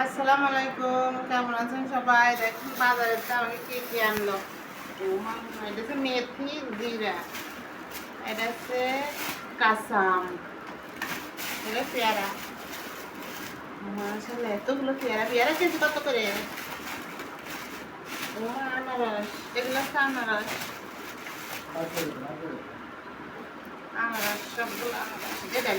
আসসালামু আলাইকুম, কেমন আছেন সবাই? দেখুন বাজারের তো আমাকে কি কি আনলো। এটা হচ্ছে মেথি জিরা, এটা হচ্ছে কাঁচাম, এটা পেয়ারা। মাশাআল্লাহ, এতগুলো পেয়ারা। পেয়ারা কেজি কত করে? ও আনারস, এগুলো হচ্ছে আনারস। আনারস, সবগুলো আনারস। এটা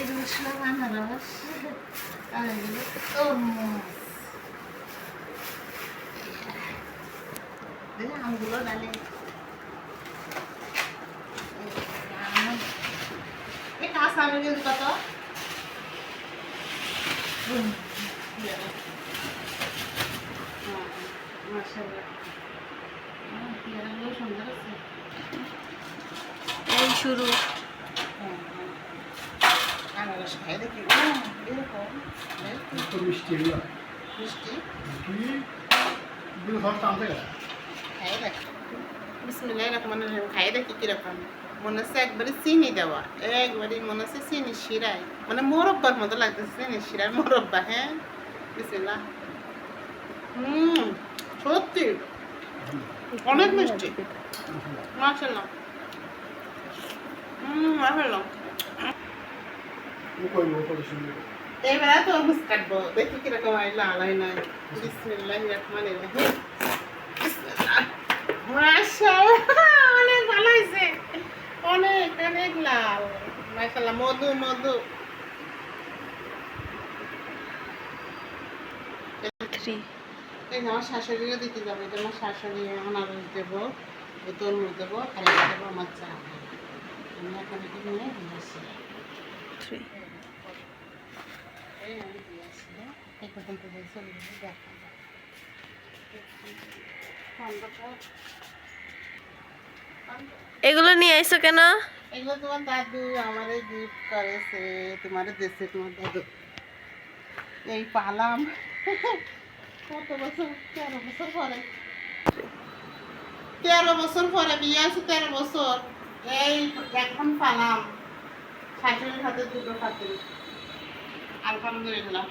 এগুলো সব আনারস, আর এগুলো তরমুজ। আমগুলো ডালে কাঁচা আমের কেজি কত? মাশাআল্লাহ, পেয়ারাগুলো সুন্দর আছে। এই শুরু। আনারস খাই দেখি, এরকম মিষ্টি মিষ্টি। খাই দেখি, বিসমিল্লাহির রহমানির রহিম। খাই দেখি কিরকম। মনে হচ্ছে একবারে চিনি দেওয়া, একবারে মনে হচ্ছে চিনি শিরায়, মানে মোরব্বার মতো লাগতেছে, চিনি শিরার মোরব্বা। হ্যাঁ, বিসমিল্লাহ। সত্যি অনেক মিষ্টি, মাশাআল্লাহ। মাশাআল্লাহ। এবারে তরমুজ কাটবো, দেখি কিরকম হয়, লাল হয় না। বিসমিল্লাহির রহমানির রহিম। বিসমিল্লাহ। মাশাআল্লাহ, অনেক ভালো হয়েছে, অনেক অনেক লাল। মাশাআল্লাহ, মধু মধু। 3 এই আমার শাশুড়িও দিতে যাবে, এটা আমার শাশুড়ি আনারস দেবো, তরমুজ দেবো, আর এটা দেবো আমার চা। আমি এখন এটা নিয়ে দিয়ে আসি। 3 এই আমি দিয়ে আসি, হ্যাঁ? এই পর্যন্ত দিয়ে চলে যাবে, দেখা যাক। এগুলো নিয়ে আইছো কেন? এগুলো তোমার দাদু আমারে গিফট করেছে, তোমারে দিয়েছে তোমার দাদু। এই পালাম কত বছর, 13 বছর পরে। 13 বছর পরে বিয়ে আছে, 13 বছর। এই এখন পালাম শাশুড়ির হাতে দুটো খাতে। আলহামদুলিল্লাহ।